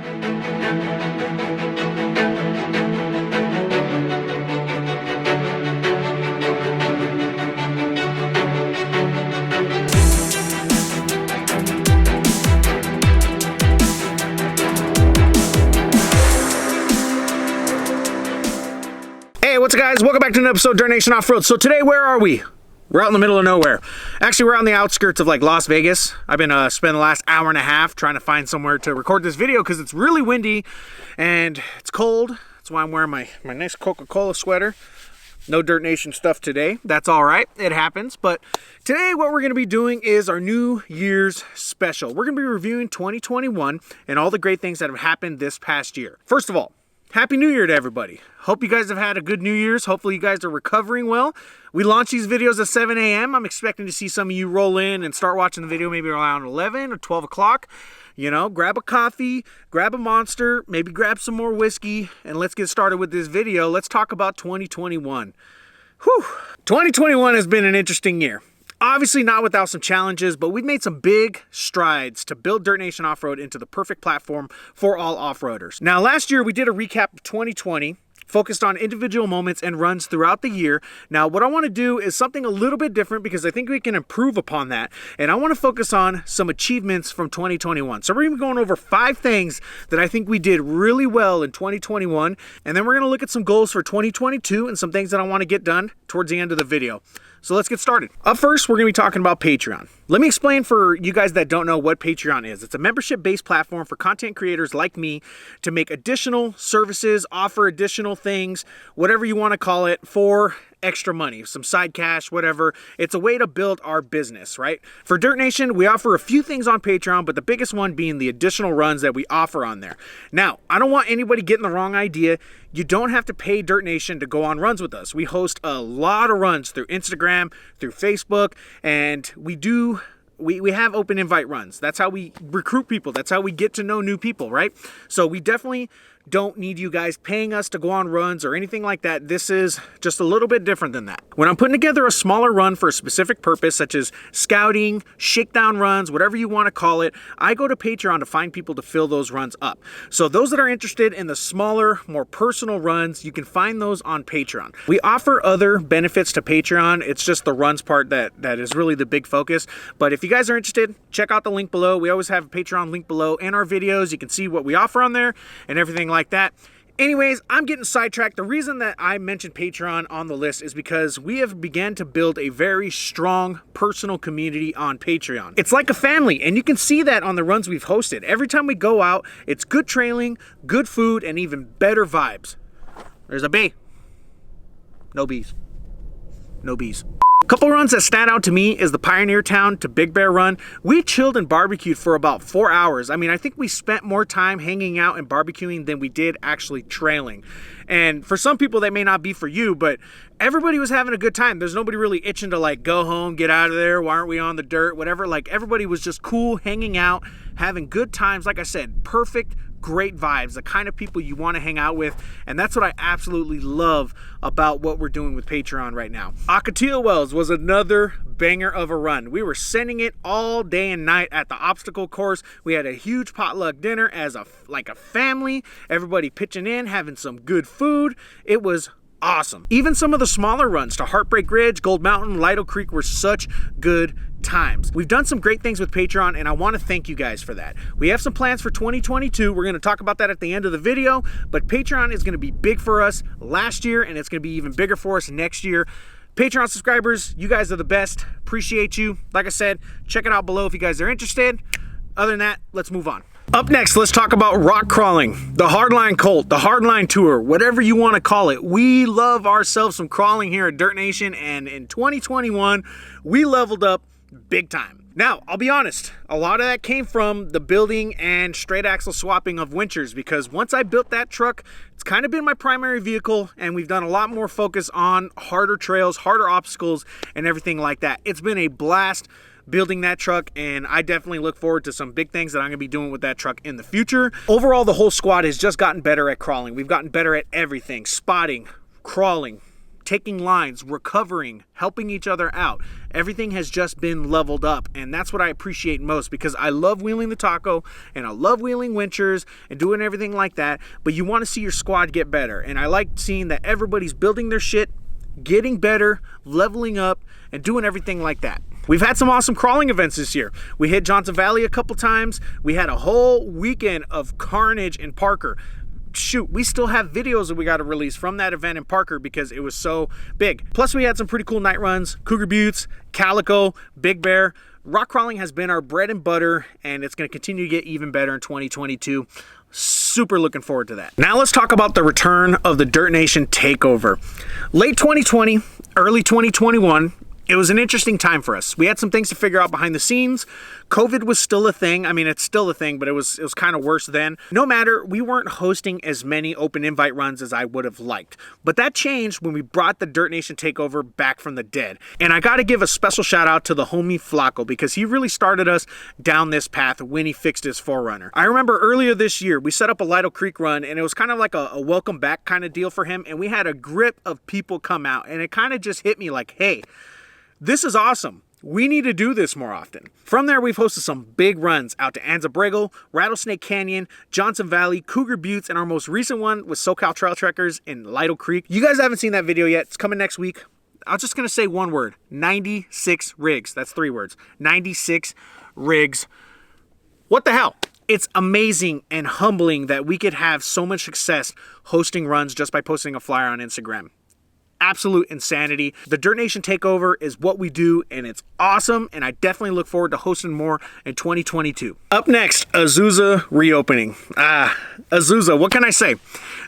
Hey, what's up guys? Welcome back to another episode of Dirtnation Offroad. So today, where are we? We're out in the middle of nowhere. Actually, we're on the outskirts of like Las Vegas. I've been spending the last hour and a half trying to find somewhere to record this video because it's really windy and it's cold. That's why I'm wearing my nice Coca-Cola sweater. No Dirt Nation stuff today. That's all right. It happens. But today what we're going to be doing is our New Year's special. We're going to be reviewing 2021 and all the great things that have happened this past year. First of all, Happy New Year to everybody. Hope you guys have had a good New Year's. Hopefully you guys are recovering well. We launch these videos at 7 a.m. I'm expecting to see some of you roll in and start watching the video maybe around 11 or 12 o'clock. You know, grab a coffee, grab a Monster, maybe grab some more whiskey, and let's get started with this video. Let's talk about 2021. Whew. 2021 has been an interesting year. Obviously not without some challenges, but we've made some big strides to build Dirt Nation Offroad into the perfect platform for all off-roaders. Now, last year we did a recap of 2020, focused on individual moments and runs throughout the year. Now, what I want to do is something a little bit different because I think we can improve upon that. And I want to focus on some achievements from 2021. So we're going to be going over 5 things that I think we did really well in 2021. And then we're going to look at some goals for 2022 and some things that I want to get done towards the end of the video. So let's get started. Up first, we're going to be talking about Patreon. Let me explain for you guys that don't know what Patreon is. It's a membership-based platform for content creators like me to make additional services, offer additional things, whatever you want to call it, for extra money, some side cash, whatever. It's a way to build our business, right? For Dirt Nation, we offer a few things on Patreon, but the biggest one being the additional runs that we offer on there. Now, I don't want anybody getting the wrong idea. You don't have to pay Dirt Nation to go on runs with us. We host a lot of runs through Instagram, through Facebook, and we have open invite runs. That's how we recruit people. That's how we get to know new people, right? So we definitely don't need you guys paying us to go on runs or anything like that. This is just a little bit different than that. When I'm putting together a smaller run for a specific purpose, such as scouting, shakedown runs, whatever you want to call it, I go to Patreon to find people to fill those runs up. So those that are interested in the smaller, more personal runs, you can find those on Patreon. We offer other benefits to Patreon. It's just the runs part that is really the big focus. But if you guys are interested, check out the link below. We always have a Patreon link below in our videos. You can see what we offer on there and everything like that. Anyways, I'm getting sidetracked. The reason that I mentioned Patreon on the list is because we have begun to build a very strong personal community on Patreon. It's like a family, and you can see that on the runs we've hosted. Every time we go out, it's good trailing, good food, and even better vibes. There's a bee. No bees. No bees. A couple runs that stand out to me is the Pioneer Town to Big Bear run. We chilled and barbecued for about 4 hours. I mean, I think we spent more time hanging out and barbecuing than we did actually trailing. And for some people, that may not be for you, but everybody was having a good time. There's nobody really itching to like go home, get out of there. Why aren't we on the dirt? Whatever. Like everybody was just cool, hanging out, having good times. Like I said, perfect, great vibes, the kind of people you want to hang out with. And that's what I absolutely love about what we're doing with Patreon right now. Ocotillo Wells was another banger of a run. We were sending it all day and night at the obstacle course. We had a huge potluck dinner as a family, everybody pitching in, having some good food. It was awesome. Even some of the smaller runs to Heartbreak Ridge, Gold Mountain, Lido Creek were such good times. We've done some great things with Patreon, and I want to thank you guys for that. We have some plans for 2022. We're going to talk about that at the end of the video, but Patreon is going to be big for us last year, and it's going to be even bigger for us next year. Patreon subscribers, you guys are the best. Appreciate you. Like I said, check it out below if you guys are interested. Other than that, let's move on. Up next, let's talk about rock crawling, the Hardline Cult, the Hardline Tour, whatever you want to call it. We love ourselves some crawling here at Dirt Nation, and in 2021, we leveled up big time. Now, I'll be honest, a lot of that came from the building and straight axle swapping of winchers, because once I built that truck, it's kind of been my primary vehicle, and we've done a lot more focus on harder trails, harder obstacles, and everything like that. It's been a blast building that truck, and I definitely look forward to some big things that I'm going to be doing with that truck in the future. Overall, the whole squad has just gotten better at crawling. We've gotten better at everything: spotting, crawling, taking lines, recovering, helping each other out. Everything has just been leveled up, and that's what I appreciate most, because I love wheeling the taco and I love wheeling winchers and doing everything like that, but you want to see your squad get better, and I like seeing that everybody's building their shit, getting better, leveling up, and doing everything like that. We've had some awesome crawling events this year. We hit Johnson Valley a couple times. We had a whole weekend of carnage in Parker. Shoot, we still have videos that we got to release from that event in Parker because it was so big. Plus, we had some pretty cool night runs, Cougar Buttes, Calico, Big Bear. Rock crawling has been our bread and butter, and it's going to continue to get even better in 2022. Super looking forward to that. Now let's talk about the return of the Dirt Nation takeover. Late 2020, early 2021, it was an interesting time for us. We had some things to figure out behind the scenes. COVID was still a thing. I mean, it's still a thing, but it was kind of worse then. No matter, we weren't hosting as many open invite runs as I would have liked. But that changed when we brought the Dirt Nation takeover back from the dead. And I got to give a special shout out to the homie Flacco, because he really started us down this path when he fixed his 4Runner. I remember earlier this year, we set up a Lido Creek run, and it was kind of like a welcome back kind of deal for him. And we had a grip of people come out, and it kind of just hit me like, hey, this is awesome. We need to do this more often. From there, we've hosted some big runs out to Anza-Brego, Rattlesnake Canyon, Johnson Valley, Cougar Buttes, and our most recent one was SoCal Trail Trekkers in Lido Creek. You guys haven't seen that video yet. It's coming next week. I was just going to say one word, 96 rigs. That's 3 words, 96 rigs. What the hell? It's amazing and humbling that we could have so much success hosting runs just by posting a flyer on Instagram. Absolute insanity. The Dirt Nation takeover is what we do, and it's awesome, and I definitely look forward to hosting more in 2022. Up next, Azuza Reopening. Azuza, what can I say?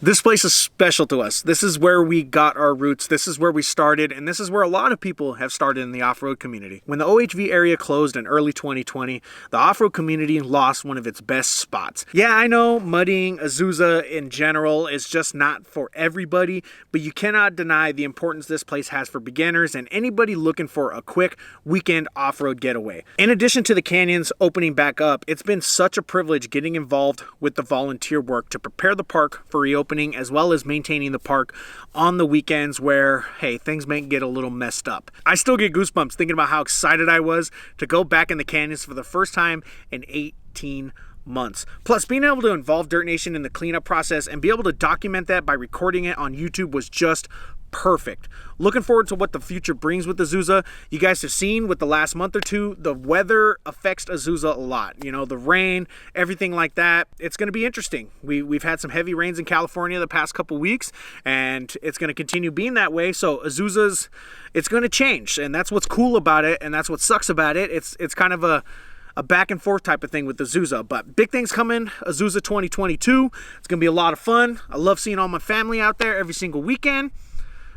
This place is special to us. This is where we got our roots. This is where we started, and this is where a lot of people have started in the off-road community. When the OHV area closed in early 2020, the off-road community lost one of its best spots. Yeah, I know muddying Azusa in general is just not for everybody, but you cannot deny the importance this place has for beginners and anybody looking for a quick weekend off-road getaway. In addition to the canyons opening back up, it's been such a privilege getting involved with the volunteer work to prepare the park for reopening, as well as maintaining the park on the weekends where, hey, things may get a little messed up. I still get goosebumps thinking about how excited I was to go back in the canyons for the first time in 18 months. Plus, being able to involve Dirt Nation in the cleanup process and be able to document that by recording it on YouTube was just perfect. Looking forward to what the future brings with Azusa. You guys have seen with the last month or two, the weather affects Azusa a lot. You know, the rain, everything like that. It's going to be interesting. We've had some heavy rains in California the past couple weeks, and it's going to continue being that way. So Azusa's, it's going to change, and that's what's cool about it, and that's what sucks about it. It's kind of a back and forth type of thing with Azusa, but big things coming. Azusa 2022. It's going to be a lot of fun. I love seeing all my family out there every single weekend.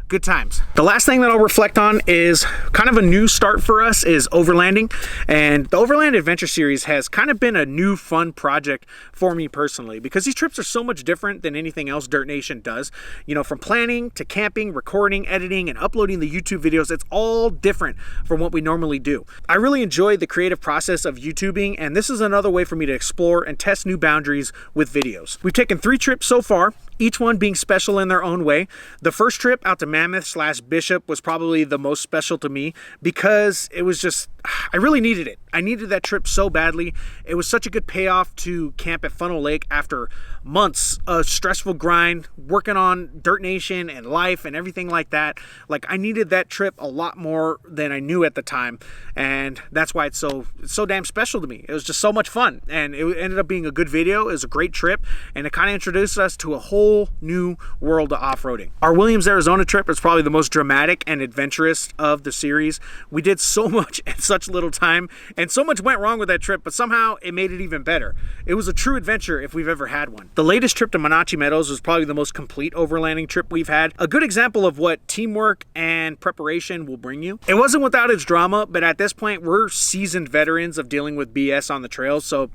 Good times. The last thing that I'll reflect on is kind of a new start for us is overlanding, and the Overland Adventure Series has kind of been a new fun project for me personally, because these trips are so much different than anything else Dirt Nation does. You know, from planning to camping, recording, editing, and uploading the YouTube videos, it's all different from what we normally do. I really enjoy the creative process of YouTubing, and this is another way for me to explore and test new boundaries with videos. We've taken 3 trips so far, each one being special in their own way. The first trip out to Mammoth/Bishop was probably the most special to me because it was just, I really needed it. I needed that trip so badly. It was such a good payoff to camp at Funnel Lake after months of stressful grind, working on Dirt Nation and life and everything like that. Like, I needed that trip a lot more than I knew at the time, and that's why it's so damn special to me. It was just so much fun, and it ended up being a good video. It was a great trip, and it kind of introduced us to a whole new world of off-roading. Our Williams, Arizona trip is probably the most dramatic and adventurous of the series. We did so much in such little time, and so much went wrong with that trip, but somehow it made it even better. It was a true adventure if we've ever had one. The latest trip to Monachi Meadows was probably the most complete overlanding trip we've had. A good example of what teamwork and preparation will bring you. It wasn't without its drama, but at this point, we're seasoned veterans of dealing with BS on the trails, so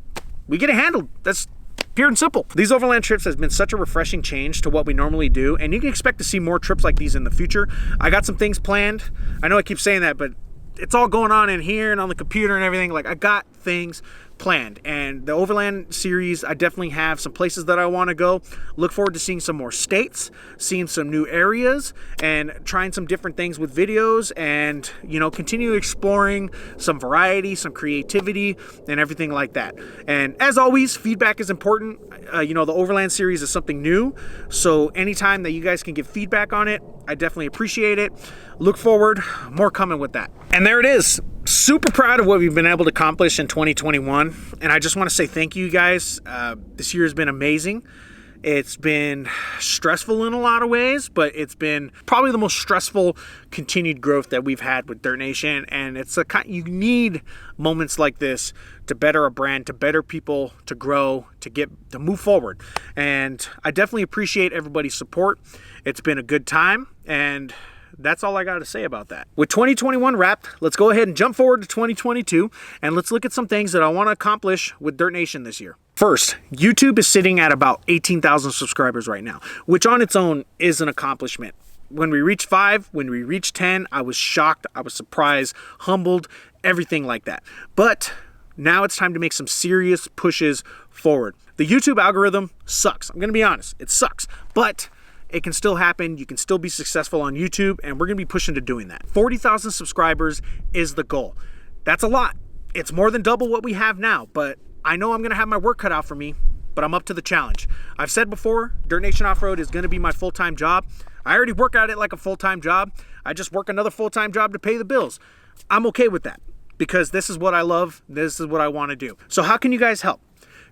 we get it handled. That's pure and simple. These overland trips has been such a refreshing change to what we normally do, and you can expect to see more trips like these in the future. I got some things planned. I know I keep saying that, but it's all going on in here and on the computer and everything. Like, I got things planned. And the Overland series, I definitely have some places that I want to go. Look forward to seeing some more states, seeing some new areas, and trying some different things with videos, and continue exploring some variety, some creativity, and everything like that. And as always, feedback is important. The Overland series is something new, so anytime that you guys can give feedback on it, I definitely appreciate it. Look forward, more coming with that. And there it is. Super proud of what we've been able to accomplish in 2021, and I just want to say thank you guys. This year has been amazing. It's been stressful in a lot of ways, but it's been probably the most stressful continued growth that we've had with Dirtnation. And it's you need moments like this to better a brand, to better people, to grow, to move forward. And I definitely appreciate everybody's support. It's been a good time, and that's all I got to say about that. With 2021 wrapped, let's go ahead and jump forward to 2022, and let's look at some things that I want to accomplish with Dirtnation this year. First, YouTube is sitting at about 18,000 subscribers right now, which on its own is an accomplishment. When we reached 5, when we reached 10, I was shocked, I was surprised, humbled, everything like that. But now it's time to make some serious pushes forward. The YouTube algorithm sucks. I'm going to be honest, it sucks, but it can still happen. You can still be successful on YouTube, and we're going to be pushing to doing that. 40,000 subscribers is the goal. That's a lot. It's more than double what we have now, but I know I'm going to have my work cut out for me, but I'm up to the challenge. I've said before, Dirtnation Off-Road is going to be my full-time job. I already work at it like a full-time job. I just work another full-time job to pay the bills. I'm okay with that because this is what I love. This is what I want to do. So how can you guys help?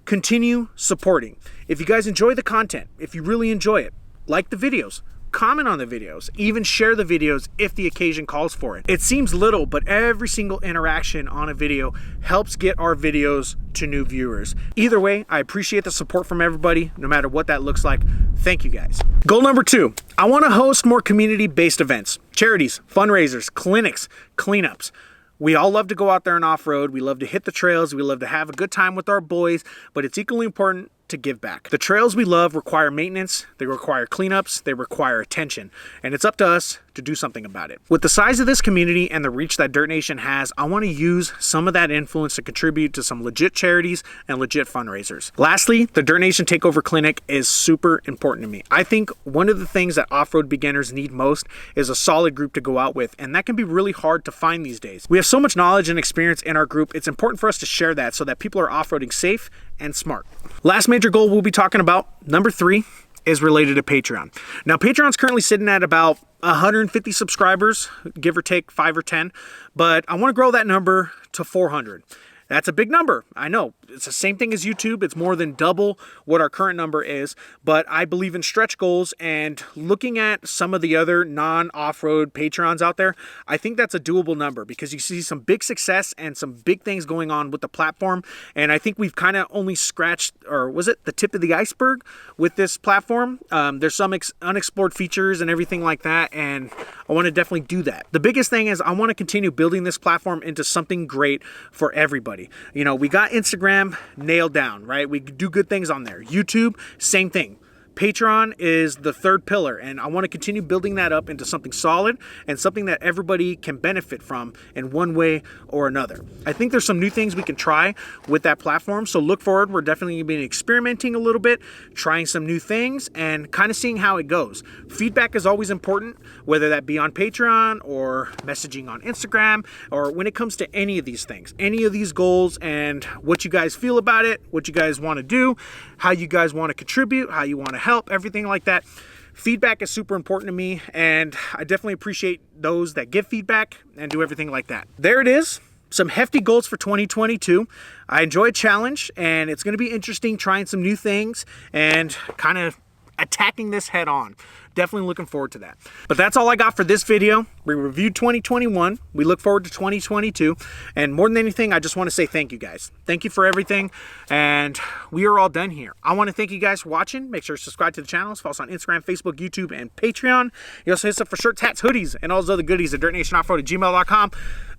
Continue supporting. If you guys enjoy the content, if you really enjoy it, like the videos, comment on the videos, even share the videos if the occasion calls for it. It seems little, but every single interaction on a video helps get our videos to new viewers. Either way, I appreciate the support from everybody, no matter what that looks like. Thank you guys. Goal number 2, I want to host more community-based events, charities, fundraisers, clinics, cleanups. We all love to go out there and off-road. We love to hit the trails. We love to have a good time with our boys, but it's equally important to give back. The trails we love require maintenance, they require cleanups, they require attention, and it's up to us to do something about it. With the size of this community and the reach that Dirtnation has, I want to use some of that influence to contribute to some legit charities and legit fundraisers. Lastly, the Dirtnation Takeover Clinic is super important to me. I think one of the things that off-road beginners need most is a solid group to go out with, and that can be really hard to find these days. We have so much knowledge and experience in our group, it's important for us to share that so that people are off-roading safe and smart. Last major goal we'll be talking about, number 3, is related to Patreon. Now, Patreon's currently sitting at about 150 subscribers, give or take 5 or 10, but I want to grow that number to 400. That's a big number. I know. It's the same thing as YouTube. It's more than double what our current number is, but I believe in stretch goals, and looking at some of the other non-off-road Patreons out there, I think that's a doable number because you see some big success and some big things going on with the platform, and I think we've kind of only scratched, or was it the tip of the iceberg with this platform? There's some unexplored features and everything like that, and I want to definitely do that. The biggest thing is I want to continue building this platform into something great for everybody. We got Instagram nailed down, right? We do good things on there. YouTube, same thing. Patreon is the third pillar, and I want to continue building that up into something solid and something that everybody can benefit from in one way or another. I think there's some new things we can try with that platform, so look forward. We're definitely going to be experimenting a little bit, trying some new things, and kind of seeing how it goes. Feedback is always important, whether that be on Patreon or messaging on Instagram, or when it comes to any of these things, any of these goals, and what you guys feel about it, what you guys want to do, how you guys want to contribute, how you want to help, everything like that. Feedback is super important to me, and I definitely appreciate those that give feedback and do everything like that. There it is. Some hefty goals for 2022. I enjoy a challenge, and it's going to be interesting trying some new things and kind of attacking this head on. Definitely looking forward to that. But that's all I got for this video. We reviewed 2021. We look forward to 2022. And more than anything, I just want to say thank you guys. Thank you for everything. And we are all done here. I want to thank you guys for watching. Make sure to subscribe to the channels. Follow us on Instagram, Facebook, YouTube, and Patreon. You also hit us up for shirts, hats, hoodies, and all those other goodies at dirtnationoffroad@gmail.com.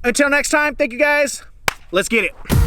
Until next time, thank you guys. Let's get it.